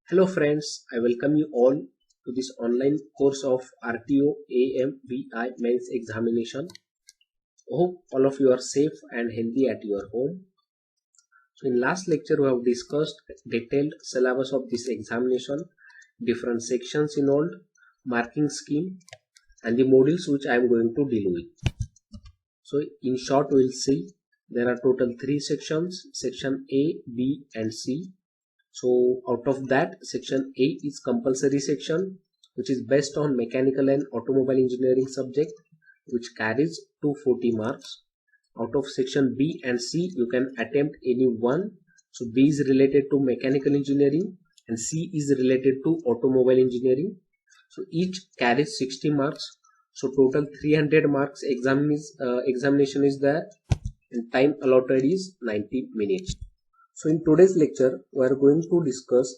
Hello friends, I welcome you all to this online course of RTO AMVI Mains Examination. Hope all of you are safe and healthy at your home. So in last lecture we have discussed detailed syllabus of this examination, different sections involved, marking scheme and the modules which I am going to deal with. So in short we will see there are total 3 sections, section A, B and C. So out of that, section A is compulsory section, which is based on mechanical and automobile engineering subject, which carries 240 marks. Out of section B and C, you can attempt any one. So B is related to mechanical engineering and C is related to automobile engineering. So each carries 60 marks. So total 300 marks examination is there, and time allotted is 90 minutes. So in today's lecture, we are going to discuss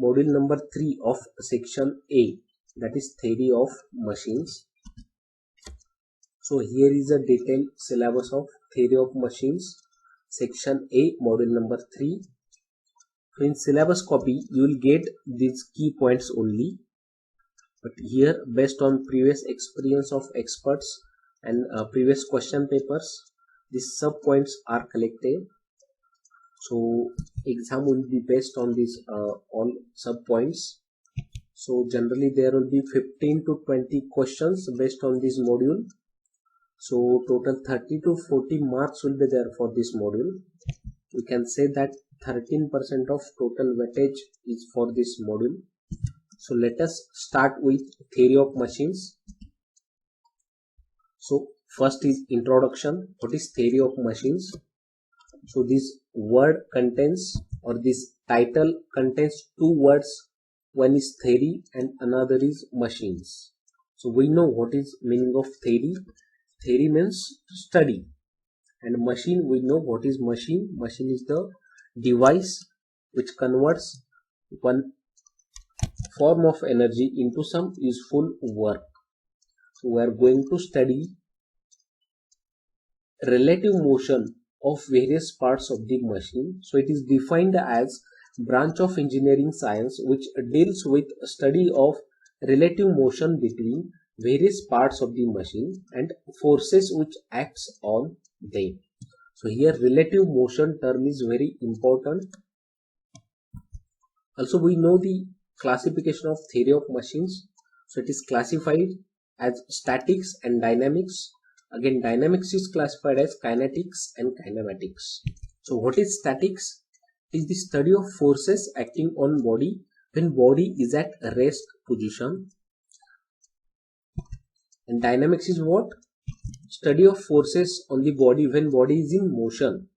module number 3 of section A, that is theory of machines. So here is a detailed syllabus of theory of machines, section A, module number 3. So in syllabus copy, you will get these key points only. But here, based on previous experience of experts and previous question papers, these sub points are collected. So exam will be based on these all sub points. So generally there will be 15 to 20 questions based on this module. So total 30 to 40 marks will be there for this module. We can say that 13% of total weightage is for this module. So let us start with theory of machines. So first is introduction. What is theory of machines? So this word contains, or this title contains two words. One is theory and another is machines. So we know what is meaning of theory. Theory means study, and machine, we know what is machine. Machine is the device which converts one form of energy into some useful work. So we are going to study relative motion of various parts of the machine. So it is defined as branch of engineering science which deals with study of relative motion between various parts of the machine and forces which acts on them. So here relative motion term is very important. Also we know the classification of theory of machines. So it is classified as statics and dynamics. Again, dynamics is classified as kinetics and kinematics. So what is statics? It is the study of forces acting on body when body is at rest position. And dynamics is what? Study of forces on the body when body is in motion.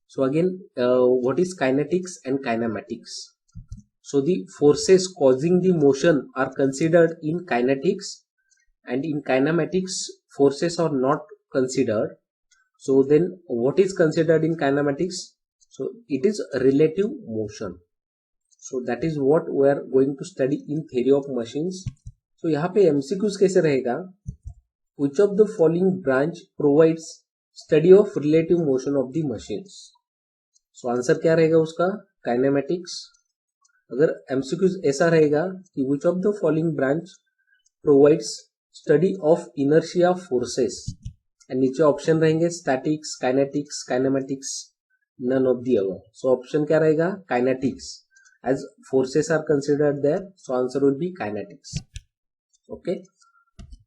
So again, what is kinetics and kinematics? So the forces causing the motion are considered in kinetics, and in kinematics forces are not considered. So then what is considered in kinematics? So it is relative motion. So that is what we are going to study in theory of machines. So यहाँ पे MCQs कैसे रहेगा? Which of the following branch provides study of relative motion of the machines? So answer क्या रहेगा उसका? Kinematics. अगर MCQs ऐसा रहेगा कि which of the following branch provides study of inertia forces, and नीचे ऑप्शन रहेंगे statics, kinetics, kinematics, none of the above. So option क्या रहेगा? Kinetics, as forces are considered there. So answer will be kinetics. Okay.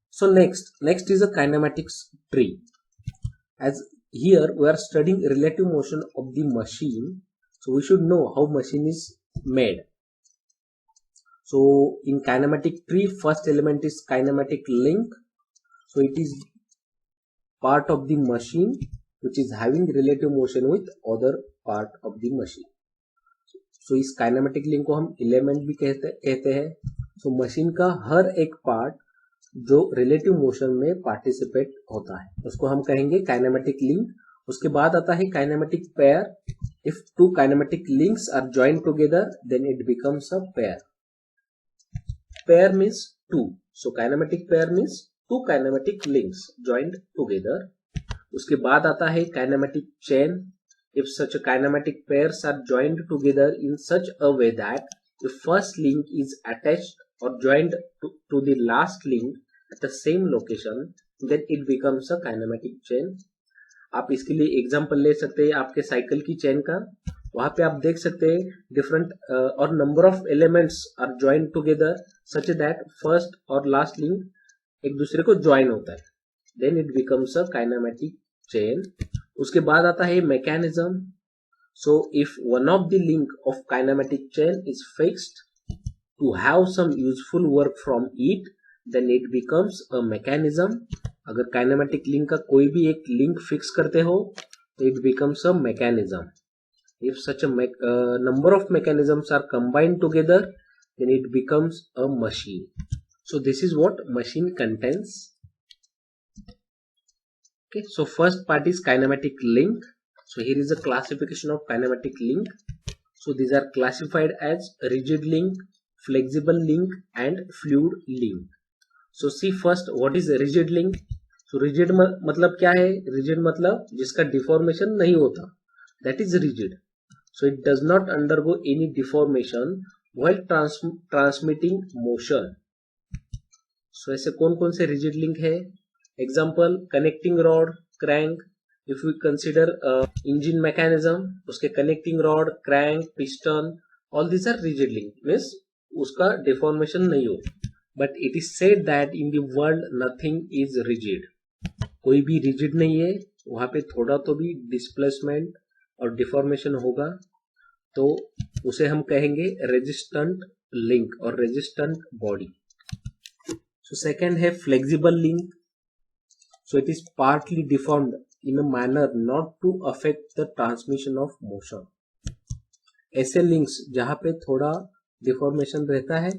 So next is a kinematics tree. As here we are studying relative motion of the machine, so we should know how machine is made. So in kinematic tree, first element is kinematic link. So it is part of the machine which is having relative motion with other part of the machine. So इस kinematic link को हम element भी कहते हैं. So machine का हर एक part जो relative motion में participate होता है उसको हम कहेंगे kinematic link. उसके बाद आता है kinematic pair. If two kinematic links are joined together, then it becomes a pair. Pair means two. So kinematic pair means two kinematic links joined together. उसके बाद आता है kinematic chain. If such a kinematic pairs are joined together in such a way that if first link is attached or joined to the last link at the same location, then it becomes a kinematic chain. आप इसके लिए example ले सकते हैं आपके cycle की chain का. वहां पे आप देख सकते हैं डिफरेंट और number of elements are joined together such that first और लास्ट लिंक एक दूसरे को ज्वाइन होता है. Then it becomes a kinematic chain. उसके बाद आता है mechanism. So if one of the link of kinematic chain is fixed to have some useful work from it, then it becomes a mechanism. अगर kinematic link का कोई भी एक link fix करते हो तो it becomes a mechanism. If such a number of mechanisms are combined together, then it becomes a machine. So this is what machine contains. Okay, so first part is kinematic link. So here is a classification of kinematic link. So these are classified as rigid link, flexible link and fluid link. So see first what is rigid link. So rigid मतलब क्या है? Rigid मतलब जिसका deformation नहीं होता. That is rigid. So it does not undergo any deformation while transmitting motion. So ऐसे कौन कौन से rigid link है? Example connecting rod, crank. If we consider engine mechanism, उसके connecting rod, crank, piston, all these are rigid link. Means उसका deformation नहीं होता. But it is said that in the world nothing is rigid. कोई भी rigid नहीं है. वहाँ पे थोड़ा तो भी displacement और deformation होगा तो उसे हम कहेंगे resistant link और resistant body. So second है flexible link. So it is partly deformed in a manner not to affect the transmission of motion. ऐसे links जहाँ पे थोड़ा deformation रहता है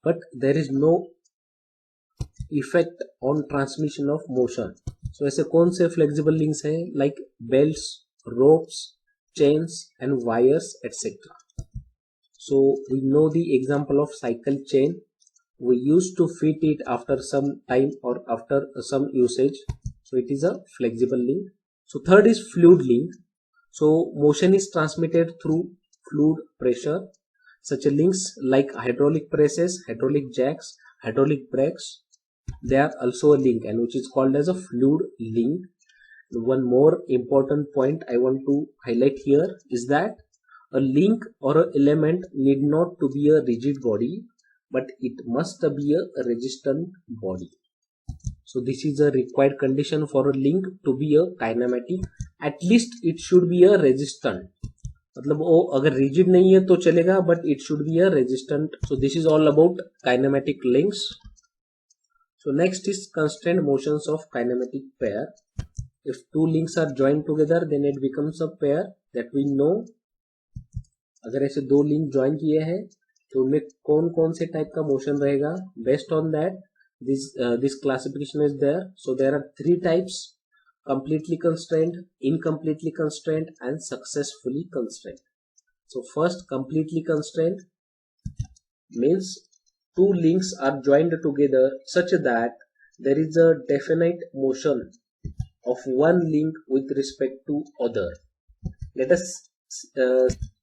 but there is no effect on transmission of motion. So ऐसे कौन से flexible links हैं? Like belts, ropes, chains and wires etc. So we know the example of cycle chain. We used to fit it after some time or after some usage. So it is a flexible link. So third is fluid link. So motion is transmitted through fluid pressure. Such links like hydraulic presses, hydraulic jacks, hydraulic brakes, they are also a link and which is called as a fluid link. One more important point I want to highlight here is that a link or an element need not to be a rigid body, but it must be a resistant body. So this is a required condition for a link to be a kinematic. At least it should be a resistant. मतलब वो अगर rigid नहीं है तो चलेगा, but it should be a resistant. So this is all about kinematic links. So next is constrained motions of kinematic pair. If two links are joined together, then it becomes a pair that we know. अगर ऐसे दो link join किए हैं तो उनमें कौन कौन से टाइप का मोशन रहेगा? Based on that, this classification is there. So there are three types: completely constrained, incompletely constrained, and successfully constrained. So first, completely constrained means two links are joined together such that there is a definite motion of one link with respect to other. Let us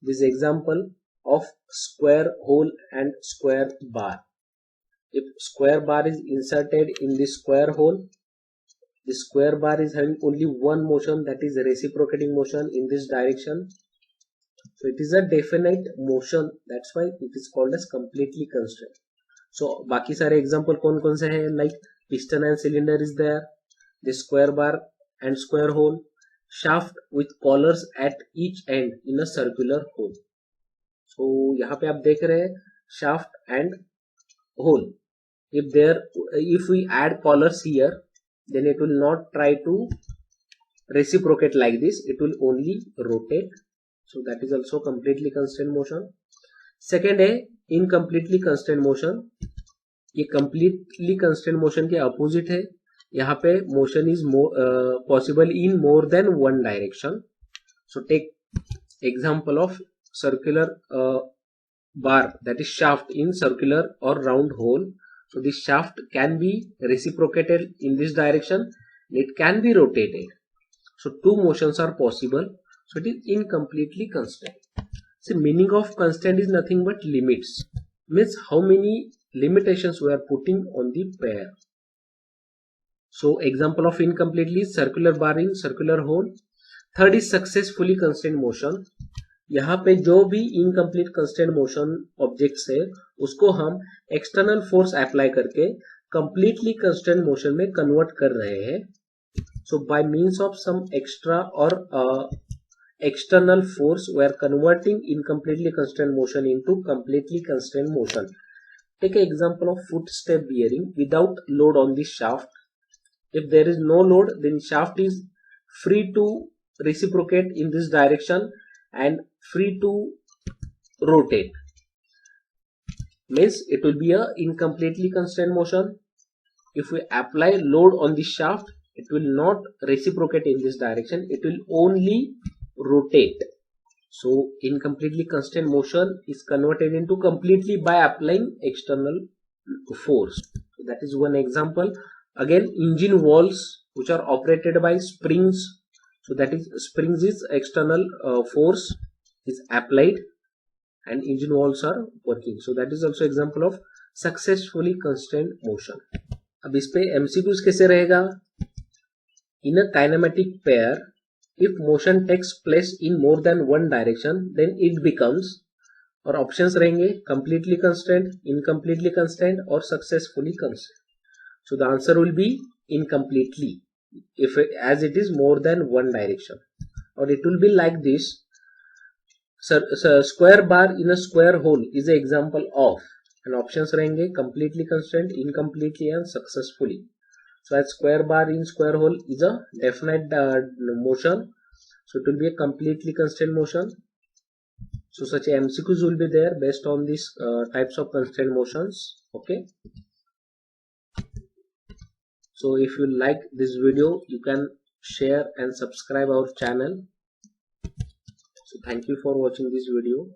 this example of square hole and square bar. If square bar is inserted in the square hole, the square bar is having only one motion, that is reciprocating motion in this direction. So it is a definite motion, that's why it is called as completely constrained. So बाकी सारे example कौन कौन से हैं? Like piston and cylinder is there, the square bar and square hole, shaft with collars at each end in a circular hole. So यहाँ पे आप देख रहे हैं shaft and hole. If we add collars here, then it will not try to reciprocate like this, it will only rotate. So that is also completely constrained motion. Second है incompletely constrained motion. ये completely constrained motion के opposite है. यहाँ पे motion is possible in more than one direction. So take example of circular bar, that is shaft in circular or round hole. So this shaft can be reciprocated in this direction, it can be rotated. So two motions are possible. So it is incompletely constrained. See, meaning of constraint is nothing but limits. Means how many limitations we are putting on the pair. So example of incompletely, circular bar in circular hole. Third is successfully constrained motion. यहाँ पे जो भी incomplete constant motion objects है उसको हम external force apply करके completely constant motion में convert कर रहे हैं. So by means of some extra और external force we are converting incompletely constrained motion into completely constrained motion. Take an example of footstep bearing without load on the shaft. If there is no load, then shaft is free to reciprocate in this direction and free to rotate. Means it will be a incompletely constrained motion. If we apply load on the shaft, it will not reciprocate in this direction. It will only rotate. So incompletely constrained motion is converted into completely by applying external force. That is one example. Again, engine walls which are operated by springs. So that is springs is external force is applied and engine walls are working. So that is also example of successfully constrained motion. अब इस पे MCQs कैसे रहेगा? In a kinematic pair, if motion takes place in more than one direction, then it becomes, और options रहेंगे completely constrained, incompletely constrained और successfully constrained. So the answer will be incompletely if it, as it is more than one direction, or it will be like this. Square bar in a square hole is an example of, and options रहेंगे completely constrained, incompletely and successfully. So as square bar in square hole is a definite motion, so it will be a completely constrained motion. So such MCQs will be there based on these types of constrained motions. Okay. So if you like this video, you can share and subscribe our channel. So thank you for watching this video.